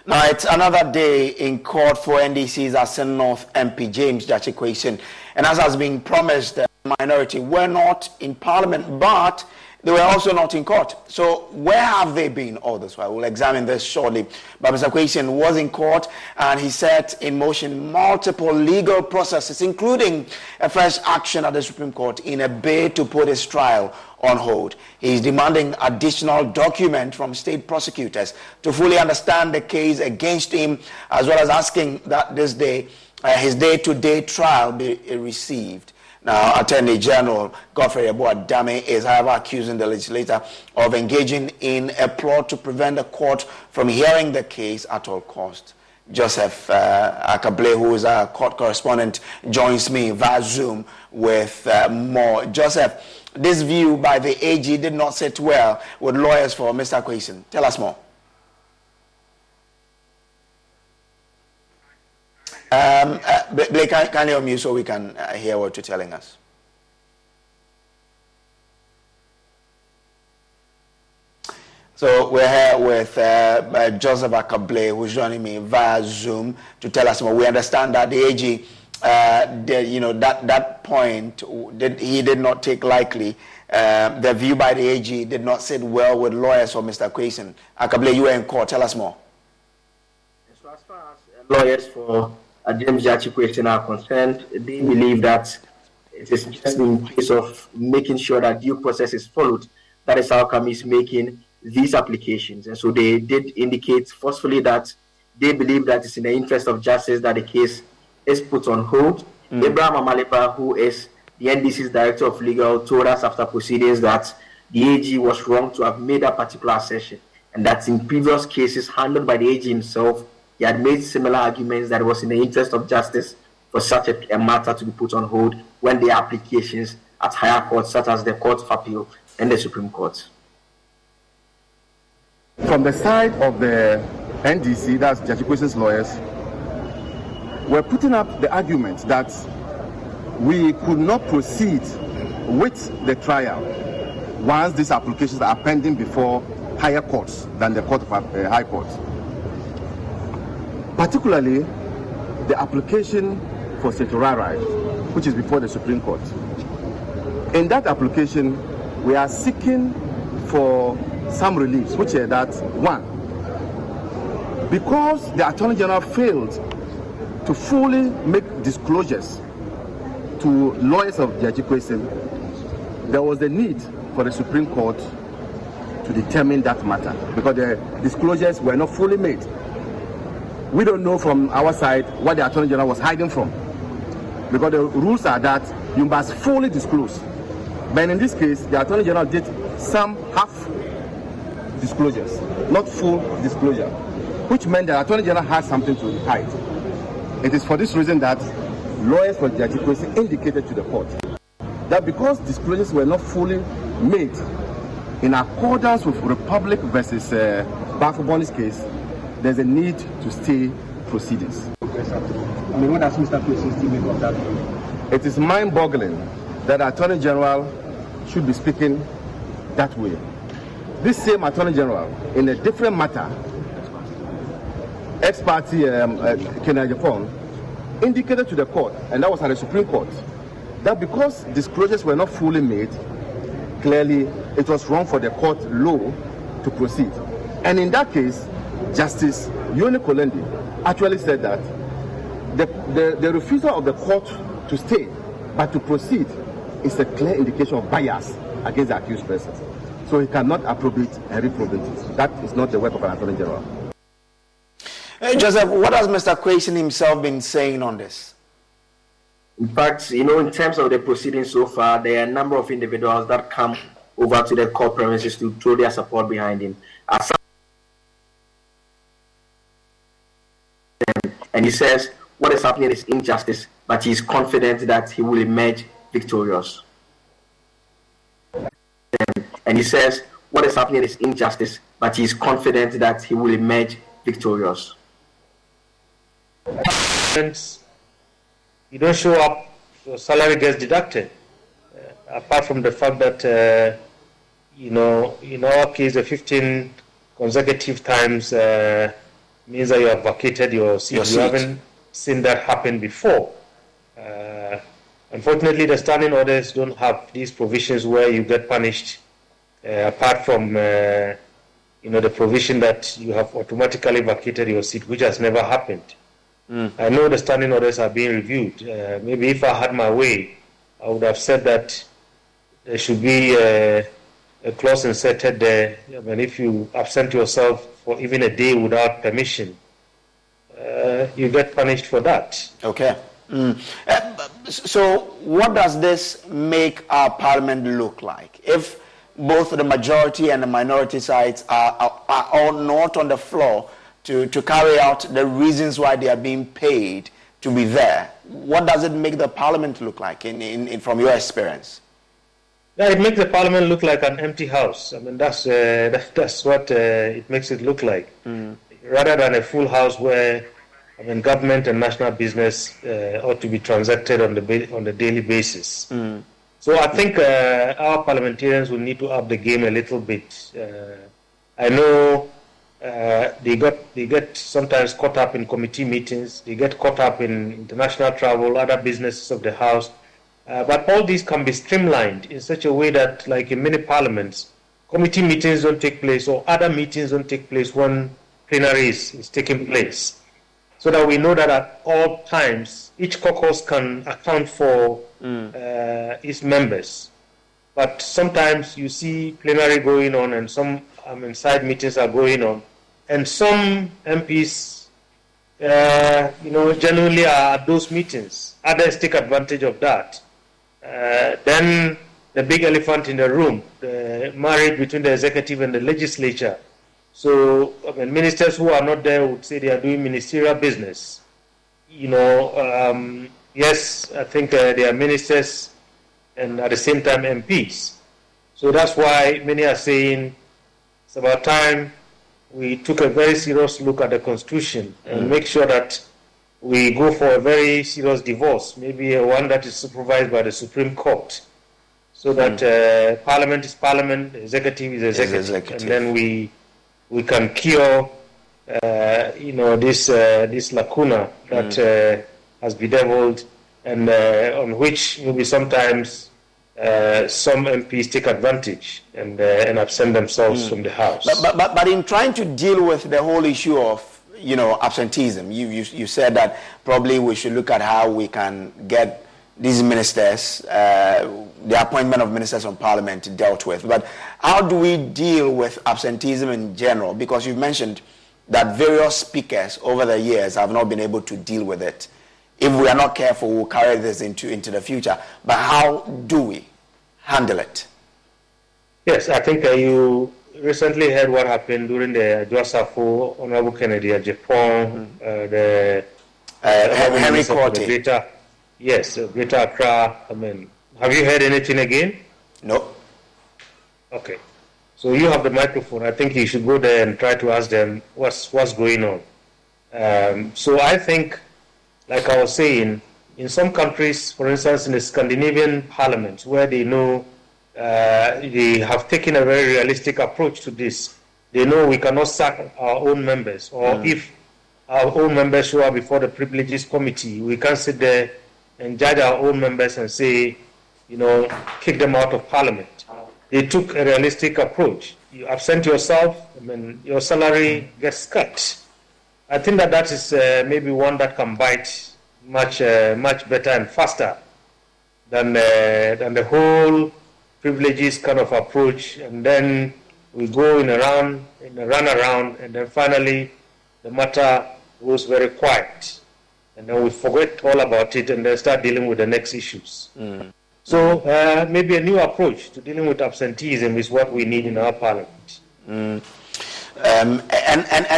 Now, it's another day in court for NDC's Assin North MP James Gyakye Quayson. And as has been promised, the minority were not in Parliament, but they were also not in court. So where have they been all this while? We'll examine this shortly. But Mr. Quayson was in court and he set in motion multiple legal processes, including a fresh action at the Supreme Court in a bid to put his trial on hold. He is demanding additional document from state prosecutors to fully understand the case against him, as well as asking that this day, his day-to-day trial be received. Now, Attorney General Godfrey Dame is, however, accusing the legislator of engaging in a plot to prevent the court from hearing the case at all costs. Joseph Akable, who is a court correspondent, joins me via Zoom with more. Joseph, this view by the AG did not sit well with lawyers for Mr. Quayson. Tell us more. Blake, can you unmute so we can hear what you're telling us? So we're here with Joseph Akable, who's joining me via Zoom to tell us more. We understand that the AG, that point he did not take lightly. The view by the AG did not sit well with lawyers for Mr. Quayson. Akable, you were in court. Tell us more. So as far as lawyers for James Gyakye Quayson are concerned, they believe that it is just in case of making sure that due process is followed. That is how come he's making these applications. And so they did indicate forcefully that they believe that it's in the interest of justice that the case is put on hold. Abraham Amalepa, who is the NDC's Director of Legal, told us after proceedings that the AG was wrong to have made that particular assertion, and that in previous cases handled by the AG himself, he had made similar arguments that it was in the interest of justice for such a matter to be put on hold when the applications at higher courts, such as the Court of Appeal and the Supreme Court. From the side of the NDC, that's Gyakye Quayson's lawyers, we're putting up the argument that we could not proceed with the trial once these applications are pending before higher courts than the Court of High Court. Particularly the application for certiorari, which is before the Supreme Court. In that application, we are seeking for some reliefs, which are that one, because the Attorney General failed to fully make disclosures to lawyers of Gyakye Quayson, there was a need for the Supreme Court to determine that matter because the disclosures were not fully made. We don't know from our side what the Attorney General was hiding from, because the rules are that you must fully disclose. But in this case, the Attorney General did some half disclosures, not full disclosure, which meant the Attorney General had something to hide. It is for this reason that lawyers for Gyakye Quayson indicated to the court that because disclosures were not fully made in accordance with Republic versus Bafoboni's case, there's a need to stay proceedings. I mean, what does Mr. Quayson still make of that? It is mind-boggling that the Attorney General should be speaking that way. This same Attorney General, in a different matter, ex-party Kenya indicated to the court, and that was at the Supreme Court, that because disclosures were not fully made, clearly it was wrong for the court law to proceed. And in that case, Justice Yoni Kolendi actually said that the refusal of the court to stay but to proceed is a clear indication of bias against the accused persons. So he cannot approbate and reprobate it. That is not the work of an Attorney General. Joseph, what has Mr. Quayson himself been saying on this? In fact, in terms of the proceedings so far, there are a number of individuals that come over to the court premises to throw their support behind him. And he says what is happening is injustice, but he is confident that he will emerge victorious. And he says what is happening is injustice, but he is confident that he will emerge victorious. You don't show up, your salary gets deducted. Apart from the fact that, in our case, the 15 consecutive times means that you have vacated your seat. You haven't seen that happen before. Unfortunately, the standing orders don't have these provisions where you get punished, apart from the provision that you have automatically vacated your seat, which has never happened. I know the standing orders are being reviewed. Maybe if I had my way, I would have said that there should be a clause inserted there. I mean, if you absent yourself for even a day without permission, you get punished for that. Okay. So what does this make our parliament look like? If both the majority and the minority sides are all not on the floor to carry out the reasons why they are being paid to be there, what does it make the parliament look like from your experience? Yeah, it makes the parliament look like an empty house. I mean, that's what it makes it look like. Rather than a full house where, I mean, government and national business ought to be transacted on the daily basis. So I think our parliamentarians will need to up the game a little bit. I know they get sometimes caught up in committee meetings. They get caught up in international travel, other businesses of the house. But all these can be streamlined in such a way that, like in many parliaments, committee meetings don't take place or other meetings don't take place when plenary is taking place. So that we know that at all times, each caucus can account for its members. But sometimes you see plenary going on and some side meetings are going on. And some MPs, genuinely are at those meetings. Others take advantage of that. Then the big elephant in the room, the marriage between the executive and the legislature. So, I mean, ministers who are not there would say they are doing ministerial business. Yes, I think they are ministers and at the same time MPs. So that's why many are saying it's about time we took a very serious look at the Constitution and make sure that we go for a very serious divorce, maybe one that is supervised by the Supreme Court, so that Parliament is Parliament, executive is executive, and then we can cure, this lacuna that has bedeviled, and on which maybe sometimes some MPs take advantage and absent themselves from the House. But in trying to deal with the whole issue of absenteeism, you said that probably we should look at how we can get these ministers, the appointment of ministers on parliament dealt with. But how do we deal with absenteeism in general? Because you've mentioned that various speakers over the years have not been able to deal with it. If we are not careful, we'll carry this into the future. But how do we handle it? Yes, I think you recently heard what happened during the Joasafo, Honorable Kennedy at Japan, the Henry Quarter. Yes, Greater Accra. I mean, have you heard anything again? No. Okay. So you have the microphone. I think you should go there and try to ask them what's going on. So I think, like I was saying, in some countries, for instance, in the Scandinavian parliaments, where they know they have taken a very realistic approach to this. They know we cannot sack our own members, or if our own members show up before the privileges committee, we can't sit there and judge our own members and say, kick them out of parliament. They took a realistic approach. You absent yourself, your salary gets cut. I think that is maybe one that can bite much better and faster than the whole privileges kind of approach, and then we go in a run around, and then finally the matter goes very quiet, and then we forget all about it and then start dealing with the next issues. So maybe a new approach to dealing with absenteeism is what we need in our parliament. And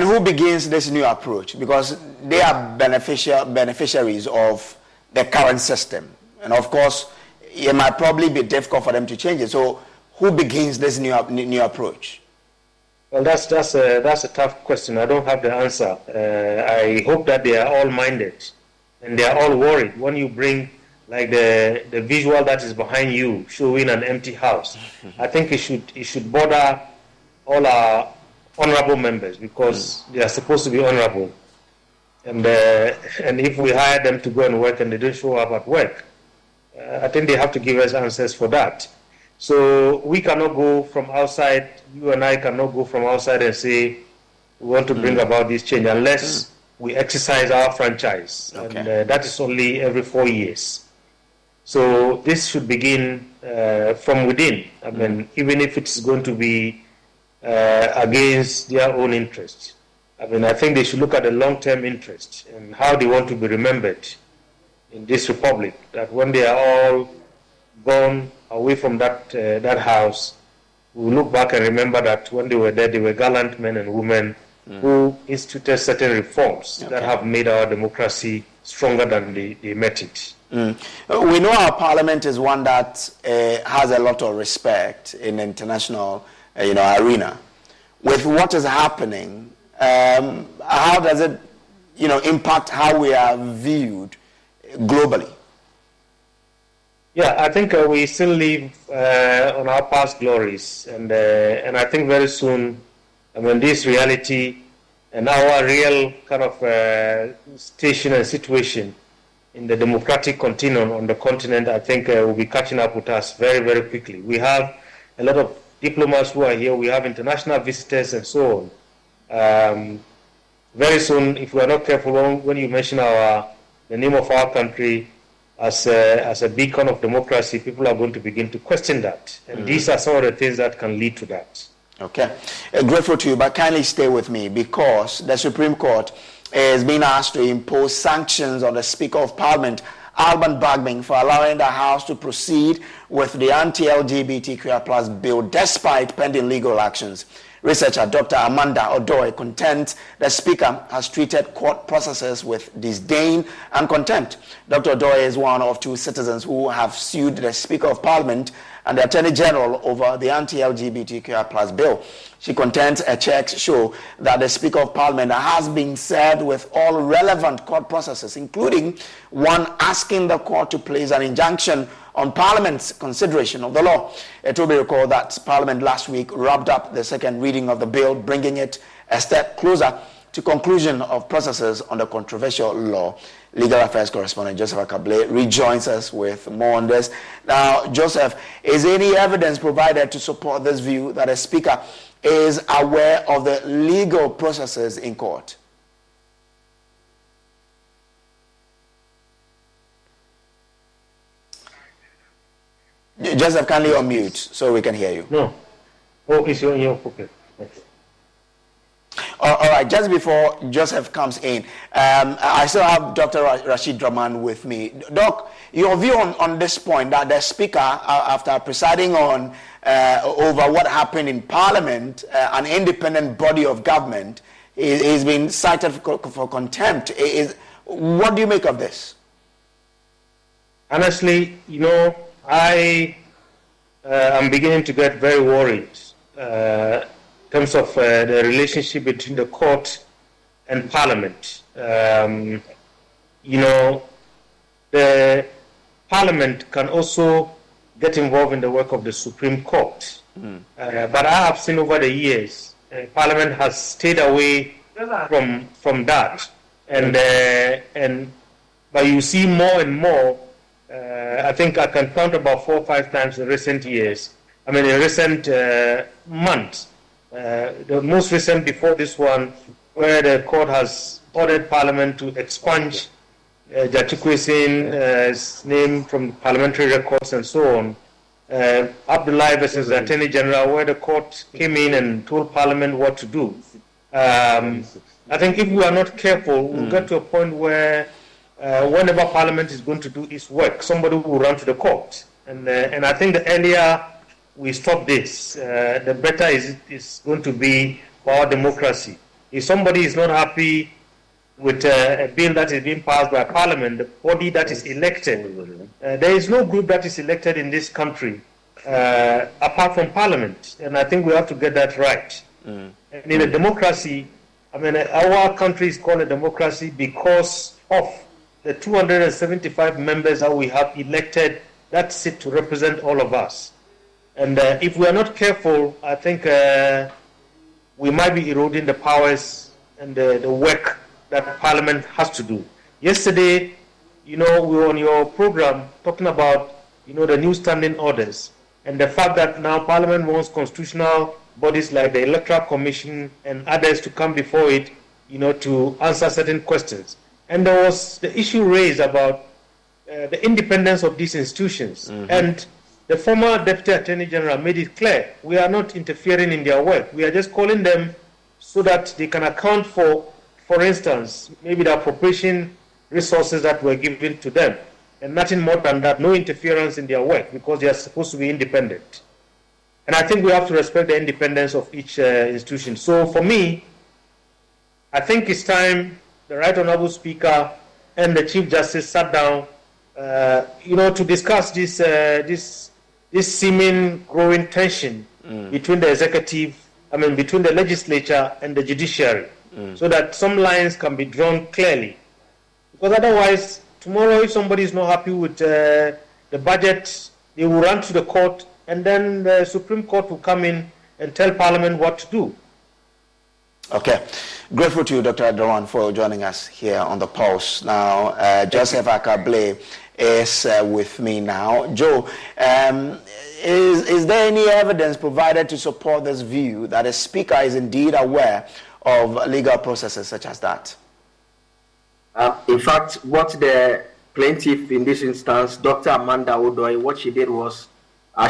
who begins this new approach? Because they are beneficiaries of the current system, and of course it might probably be difficult for them to change it. So who begins this new approach? Well, that's a tough question. I don't have the answer. I hope that they are all minded and they are all worried. When you bring like the visual that is behind you showing an empty house, I think it should bother all our honorable members because they are supposed to be honorable. And if we hire them to go and work and they don't show up at work, I think they have to give us answers for that. So we cannot go from outside, you and I cannot go from outside and say we want to bring about this change unless we exercise our franchise. Okay. And that is only every 4 years. So this should begin from within. I mean, even if it's going to be against their own interests. I mean, I think they should look at the long-term interest and how they want to be remembered in this republic, that when they are all gone away from that house, we will look back and remember that when they were there, they were gallant men and women who instituted certain reforms that have made our democracy stronger than they met it. We know our parliament is one that has a lot of respect in the international arena. With what is happening, how does it impact how we are viewed globally? Yeah, I think we still live on our past glories, and I think very soon, when this reality and our real kind of station and situation in the democratic continuum on the continent, I think will be catching up with us very, very quickly. We have a lot of diplomats who are here, we have international visitors and so on. Very soon, if we are not careful, when you mention the name of our country as a beacon of democracy, people are going to begin to question that. And these are some of the things that can lead to that. Okay. Grateful to you, but kindly stay with me because the Supreme Court is being asked to impose sanctions on the Speaker of Parliament, Alban Bagbin, for allowing the House to proceed with the anti-LGBTQI+ bill despite pending legal actions. Researcher Dr. Amanda Odoy contends the Speaker has treated court processes with disdain and contempt. Dr. Odoy is one of two citizens who have sued the Speaker of Parliament and the Attorney General over the anti-LGBTQI+ bill. She contends her checks show that the Speaker of Parliament has been served with all relevant court processes, including one asking the court to place an injunction on Parliament's consideration of the law. It will be recalled that Parliament last week wrapped up the second reading of the bill, bringing it a step closer to conclusion of processes on the controversial law. Legal Affairs correspondent Joseph Akable rejoins us with more on this. Now, Joseph, is any evidence provided to support this view that a Speaker is aware of the legal processes in court? Joseph, kindly unmute so we can hear you. No. Oh, it's in your pocket. Okay. All right, just before Joseph comes in, I still have Dr. Rashid Draman with me. Doc, your view on this point, that the Speaker, after presiding on over what happened in Parliament, an independent body of government, is being cited for contempt. What do you make of this? Honestly, I am beginning to get very worried in terms of the relationship between the court and Parliament. The Parliament can also get involved in the work of the Supreme Court. But I have seen over the years, Parliament has stayed away from that. But you see more and more, I think I can count about 4 or 5 times in recent years. I mean, in recent months. The most recent before this one, where the court has ordered Parliament to expunge Gyakye Quayson's name from parliamentary records and so on. Abdullahi versus the Attorney General, where the court came in and told Parliament what to do. I think if we are not careful, we'll get to a point where whenever Parliament is going to do its work, somebody will run to the court. And I think the earlier we stop this, the better it's going to be for our democracy. If somebody is not happy with a bill that is being passed by Parliament, the body that is elected, there is no group that is elected in this country apart from Parliament. And I think we have to get that right. And in a democracy, I mean, our country is called a democracy because of the 275 members that we have elected that sit to represent all of us. And if we are not careful, I think we might be eroding the powers and the work that Parliament has to do. Yesterday, we were on your program talking about, the new standing orders and the fact that now Parliament wants constitutional bodies like the Electoral Commission and others to come before it, to answer certain questions. And there was the issue raised about the independence of these institutions. Mm-hmm. And the former Deputy Attorney General made it clear, we are not interfering in their work. We are just calling them so that they can account for instance, maybe the appropriation resources that were given to them. And nothing more than that, no interference in their work, because they are supposed to be independent. And I think we have to respect the independence of each institution. So for me, I think it's time the Right Honourable Speaker and the Chief Justice sat down, to discuss this seeming growing tension between the between the legislature and the judiciary, so that some lines can be drawn clearly. Because otherwise, tomorrow, if somebody is not happy with the budget, they will run to the court, and then the Supreme Court will come in and tell Parliament what to do. Okay. Grateful to you, Dr. Adoran, for joining us here on the Pulse. Now, Joseph Akable is with me now. Joe, is there any evidence provided to support this view that a speaker is indeed aware of legal processes such as that? In fact, what the plaintiff in this instance, Dr. Amanda Odoi, what she did was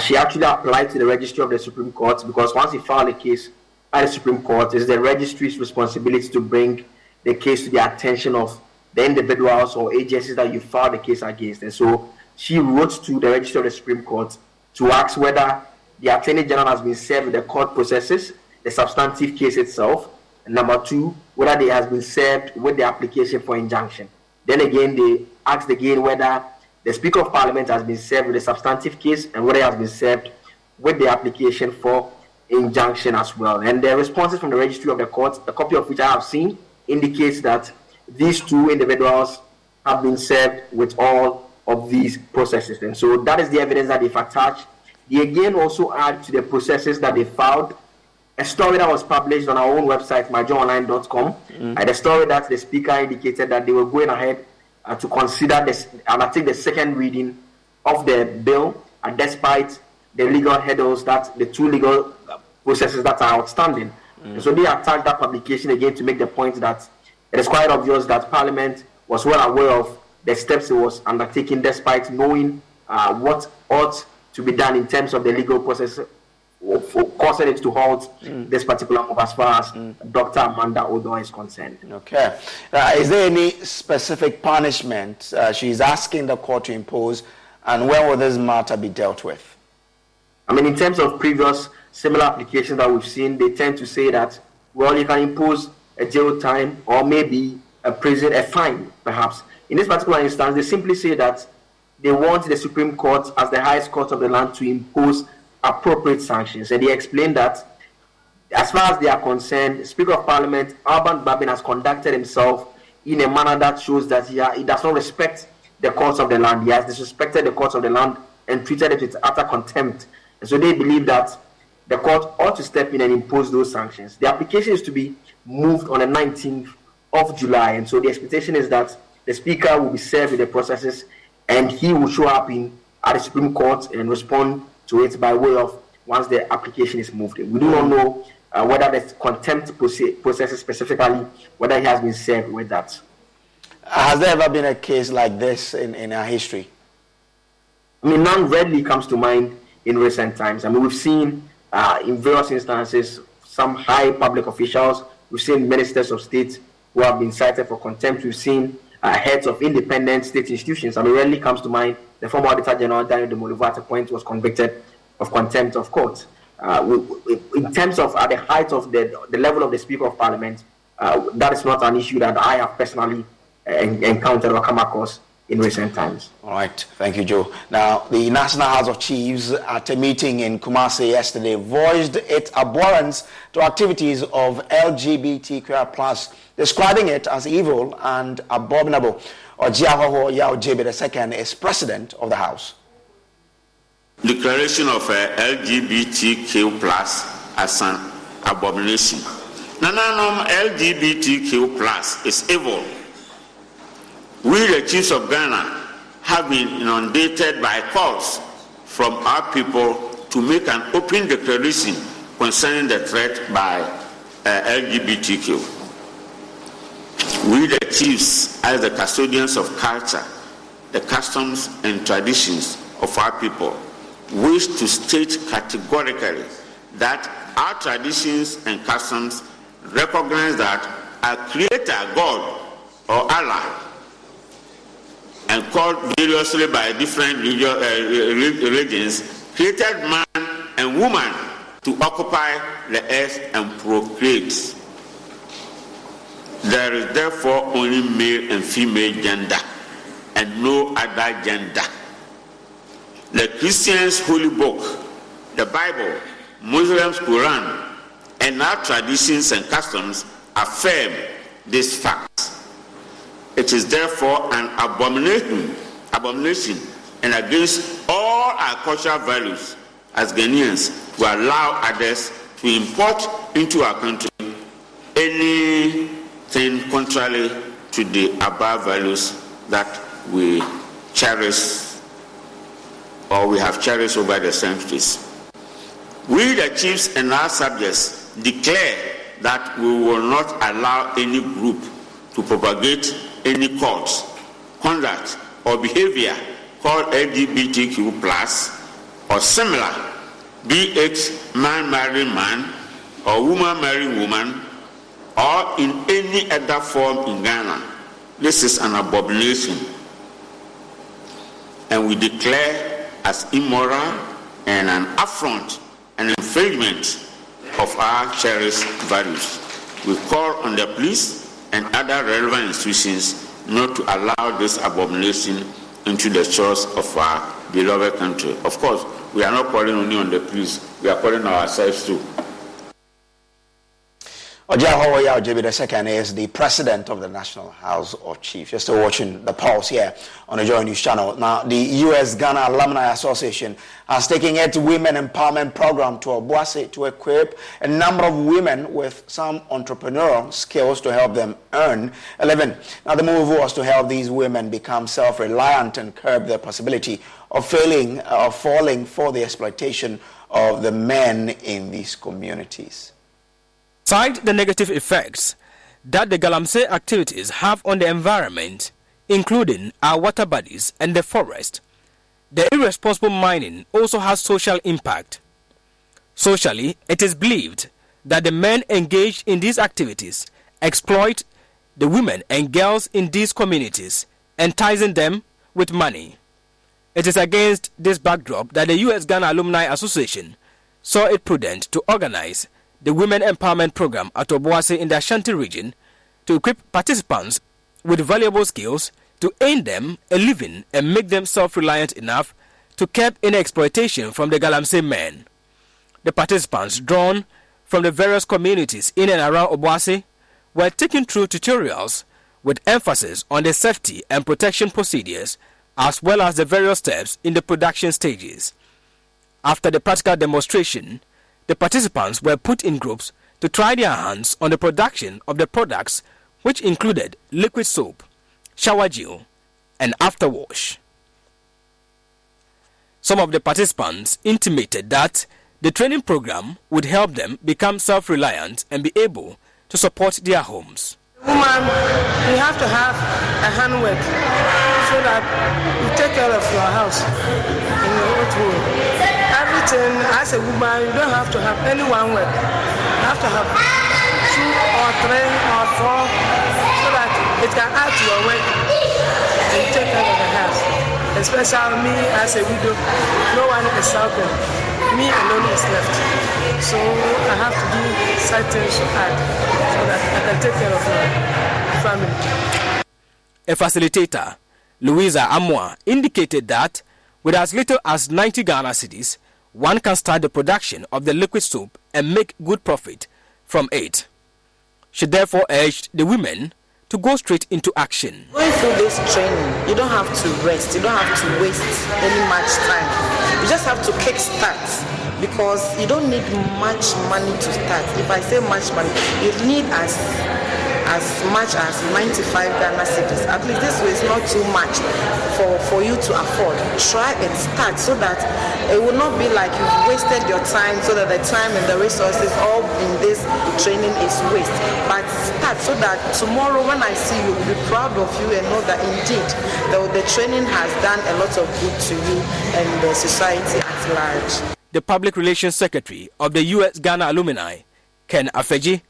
she actually applied to the registry of the Supreme Court, because once he filed a case at the Supreme Court, it's the registry's responsibility to bring the case to the attention of the individuals or agencies that you filed the case against. And so she wrote to the registry of the Supreme Court to ask whether the Attorney General has been served with the court processes, the substantive case itself, and number two, whether they has been served with the application for injunction. Then again, they asked again whether the Speaker of Parliament has been served with the substantive case and whether he has been served with the application for injunction as well. And the responses from the registry of the court, a copy of which I have seen, indicates that these two individuals have been served with all of these processes. And so that is the evidence that they've attached. They again also add to the processes that they filed a story that was published on our own website, myjoyonline.com, and a story that the Speaker indicated that they were going ahead to consider this and I think the second reading of the bill, and despite the legal hurdles that the two legal processes that are outstanding. So they attacked that publication again to make the point that it is quite obvious that Parliament was well aware of the steps it was undertaking, despite knowing what ought to be done in terms of the legal process for causing it to halt this particular move as far as Dr. Amanda Odoi is concerned. Okay. Is there any specific punishment she's asking the court to impose, and when will this matter be dealt with? I mean, in terms of previous similar applications that we've seen, they tend to say that, well, you can impose a jail time or maybe a fine, perhaps. In this particular instance, they simply say that they want the Supreme Court, as the highest court of the land, to impose appropriate sanctions. And they explain that, as far as they are concerned, Speaker of Parliament, Alban Babin, has conducted himself in a manner that shows that he does not respect the courts of the land. He has disrespected the courts of the land and treated it with utter contempt. And so they believe that the court ought to step in and impose those sanctions. The application is to be moved on the 19th of July. And so the expectation is that the Speaker will be served with the processes and he will show up at the Supreme Court and respond to it by way of once the application is moved. We do not know whether the contempt processes specifically, whether he has been served with that. Has there ever been a case like this in our history? I mean, none readily comes to mind in recent times. I mean, we've seen in various instances some high public officials, we've seen ministers of state who have been cited for contempt, we've seen heads of independent state institutions. I mean, rarely comes to mind the former Auditor General Daniel Demolivo at a point was convicted of contempt of court. In terms of at the height of the level of the Speaker of Parliament, that is not an issue that I have personally encountered or come across in recent times. All right. Thank you, Joe. Now, the National House of Chiefs at a meeting in Kumasi yesterday voiced its abhorrence to activities of LGBTQI+, describing it as evil and abominable. Ojiahoho Yao JB II is president of the House. Declaration of LGBTQ+ as an abomination. Nananom LGBTQ plus is evil. We, the chiefs of Ghana, have been inundated by calls from our people to make an open declaration concerning the threat by LGBTQ. We, the chiefs, as the custodians of culture, the customs and traditions of our people, wish to state categorically that our traditions and customs recognize that our Creator, God, or Allah, and called variously by different religions, created man and woman to occupy the earth and procreate. There is therefore only male and female gender and no other gender. The Christians' holy book, the Bible, Muslims' Quran, and our traditions and customs affirm this fact. It is therefore an abomination and against all our cultural values as Ghanaians to allow others to import into our country anything contrary to the above values that we cherish or we have cherished over the centuries. We, the chiefs and our subjects, declare that we will not allow any group to propagate any cause, conduct, or behavior called LGBTQ plus or similar, be it man marrying man or woman marrying woman, or in any other form in Ghana. This is an abomination, and we declare as immoral and an affront and infringement of our cherished values. We call on the police and other relevant institutions not to allow this abomination into the shores of our beloved country. Of course, we are not calling only on the police, we are calling ourselves too. Ojahoya Ojebi II is the president of the National House of Chiefs. You're still watching the Pulse here on the Joy News channel. Now, the U.S. Ghana Alumni Association has taken its Women Empowerment Program to Obuasi to equip a number of women with some entrepreneurial skills to help them earn a living. Now, the move was to help these women become self-reliant and curb the possibility of falling for the exploitation of the men in these communities. Cite the negative effects that the Galamsey activities have on the environment, including our water bodies and the forest. The irresponsible mining also has social impact. Socially, it is believed that the men engaged in these activities exploit the women and girls in these communities, enticing them with money. It is against this backdrop that the U.S. Ghana Alumni Association saw it prudent to organize the Women Empowerment Program at Obuasi in the Ashanti region to equip participants with valuable skills to earn them a living and make them self-reliant enough to curb any exploitation from the Galamsey men. The participants, drawn from the various communities in and around Obuasi, were taken through tutorials with emphasis on the safety and protection procedures as well as the various steps in the production stages. After the practical demonstration, the participants were put in groups to try their hands on the production of the products, which included liquid soap, shower gel, and afterwash. Some of the participants intimated that the training program would help them become self-reliant and be able to support their homes. Woman, you have to have a handwork so that you take care of your house in your own home. Everything, as a woman, you don't have to have any one work. You have to have 2 or 3 or 4 so that it can add to your work and you take care of the house. Especially me as a widow, no one is helping. Me alone is left. So I have to do certain to add so that I can take care of my family. A facilitator, Louisa Amwa, indicated that with as little as 90 Ghana cedis, one can start the production of the liquid soap and make good profit from it. She therefore urged the women to go straight into action. Going through this training, you don't have to rest, you don't have to waste any much time. You just just have to kickstart, because you don't need much money to start. If I say much money, you need as much as 95 Ghana cedis. At least this way is not too much for you to afford. Try and start so that it will not be like you've wasted your time, so that the time and the resources all in this training is waste. But start so that tomorrow when I see you, will be proud of you and know that indeed the training has done a lot of good to you and the society at large. The Public Relations Secretary of the U.S. Ghana Alumni, Ken Afeji,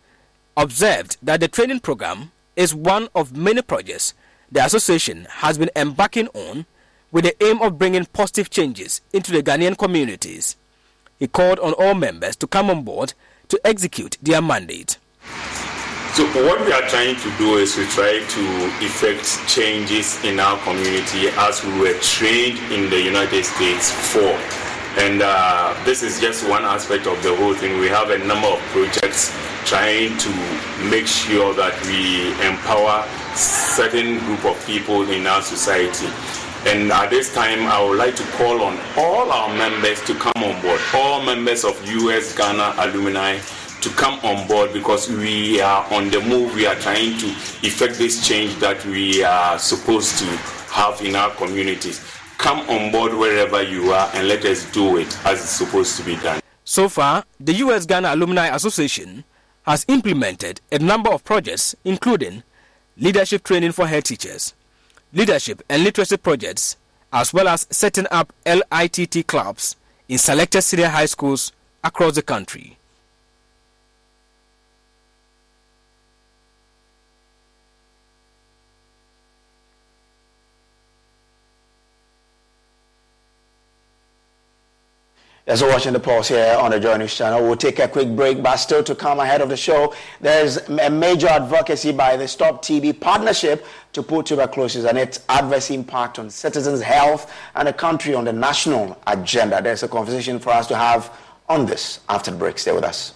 observed that the training program is one of many projects the association has been embarking on with the aim of bringing positive changes into the Ghanaian communities. He called on all members to come on board to execute their mandate. So what we are trying to do is we try to effect changes in our community as we were trained in the United States for. And this is just one aspect of the whole thing. We have a number of projects trying to make sure that we empower certain group of people in our society. And at this time, I would like to call on all our members to come on board, all members of US Ghana Alumni to come on board, because we are on the move. We are trying to effect this change that we are supposed to have in our communities. Come on board wherever you are and let us do it as it's supposed to be done. So far, the U.S. Ghana Alumni Association has implemented a number of projects, including leadership training for head teachers, leadership and literacy projects, as well as setting up LITT clubs in selected senior high schools across the country. As you're watching the pulse here on the Joy News channel, we'll take a quick break, but still to come ahead of the show, there's a major advocacy by the Stop TB Partnership to put tuberculosis and its adverse impact on citizens' health and the country on the national agenda. There's a conversation for us to have on this after the break. Stay with us.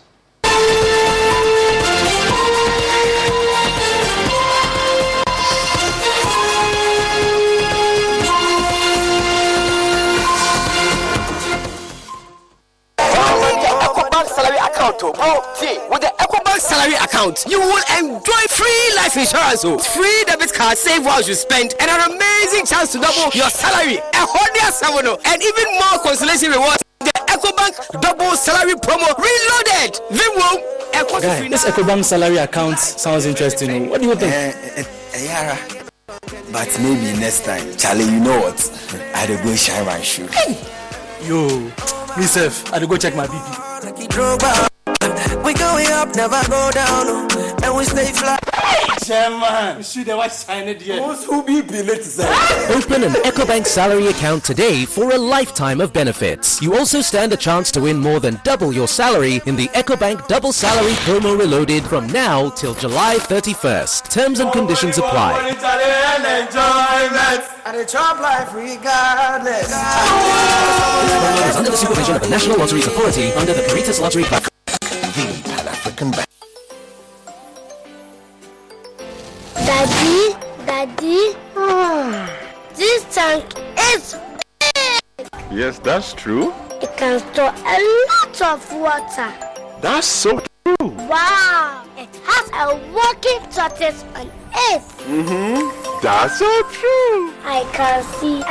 With the EcoBank salary account, you will enjoy free life insurance, free debit card, save while you spend, and an amazing chance to double your salary. And even more consolation rewards. The EcoBank double salary promo reloaded. Guy, this EcoBank salary account sounds interesting. What do you think? But maybe next time, Charlie, you know what? I had to go shine my shoe. Hey. Yo, myself, I had to go check my BP. We going up, never go down, and we stay flat. Chairman, you see the white sign it here. Open an EcoBank salary account today for a lifetime of benefits. You also stand a chance to win more than double your salary in the EcoBank Double Salary Promo Reloaded from now till July 31st. Terms and conditions apply. Is under the supervision of the National Lotteries Authority under the Caritas Lottery Platform. The Pan-African Bank. Daddy, this tank is big. Yes, that's true. It can store a lot of water. That's so true. Wow, it has a working tortoise on it. That's so true. I can see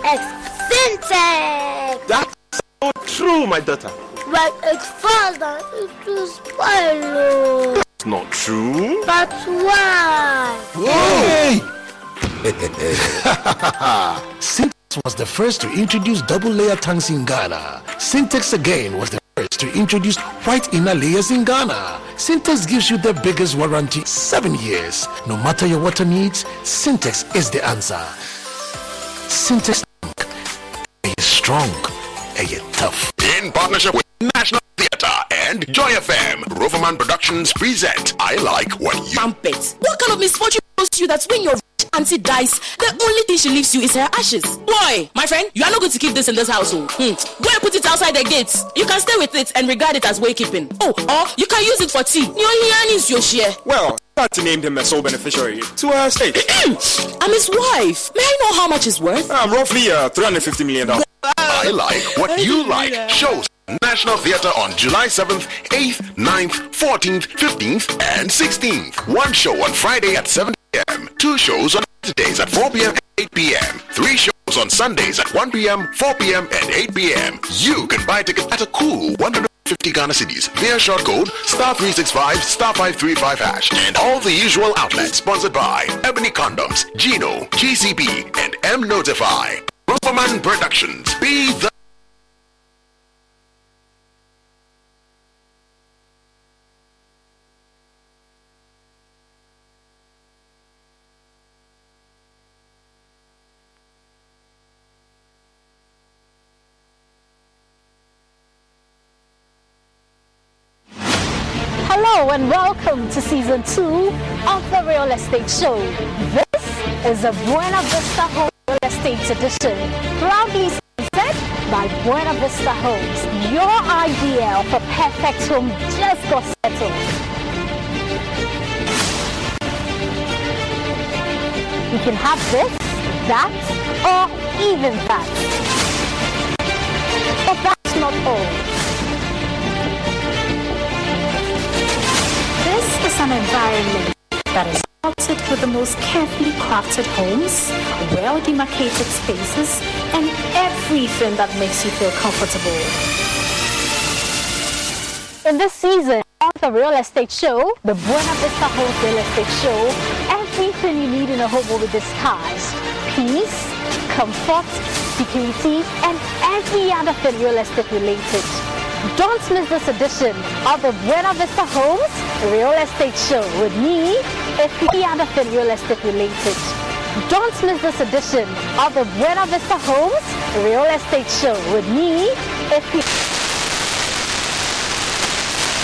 SINTEX. Syntax. That's so true, my daughter. When it falls down, it will spoil. That's not true. But why? Hey! Syntex was the first to introduce double layer tanks in Ghana. Syntex again was the first to introduce white inner layers in Ghana. Syntex gives you the biggest warranty, 7 years. No matter your water needs, Syntex is the answer. Syntex tank. Are strong? Are you tough? In partnership with National Theatre and Joy FM, Roverman Productions present I Like What You... Trumpet. What kind of misfortune knows you that when your auntie dies, the only thing she leaves you is her ashes? Boy, my friend, you are not going to keep this in this household. Go and put it outside the gates. You can stay with it and regard it as waykeeping. Oh, or you can use it for tea. Your is your share. Well, party named him as sole beneficiary to her estate. I'm his wife. May I know how much it's worth? Roughly $350 million. I like what you like. Shows National Theatre on July 7th, 8th, 9th, 14th, 15th, and 16th. One show on Friday at 7 p.m. Two shows on Saturdays at 4 p.m. and 8 p.m. Three shows on Sundays at 1 p.m., 4 p.m., and 8 p.m. You can buy tickets at a cool 150 Ghana cedis via short code *365 *535#, and all the usual outlets sponsored by Ebony Condoms, Gino, GCB, and M Notify. Roverman Productions. Be the Hello and welcome to season 2 of the Real Estate Show. This is the Buena Vista Home Real Estate Edition, proudly sponsored by Buena Vista Homes. Your idea of a perfect home just got settled. You can have this, that, or even that. But that's not all. This is an environment that is sculpted with the most carefully crafted homes, well-demarcated spaces, and everything that makes you feel comfortable. In this season of the Real Estate Show, the Buena Vista Homes Real Estate Show, everything you need in a home will be discussed. Peace, comfort, security, and every other thing real estate related. Don't miss this edition of the Buena Vista Homes Real Estate Show with me, every other thing real estate related. Don't miss this edition of the Buena Vista Homes Real Estate Show with me, every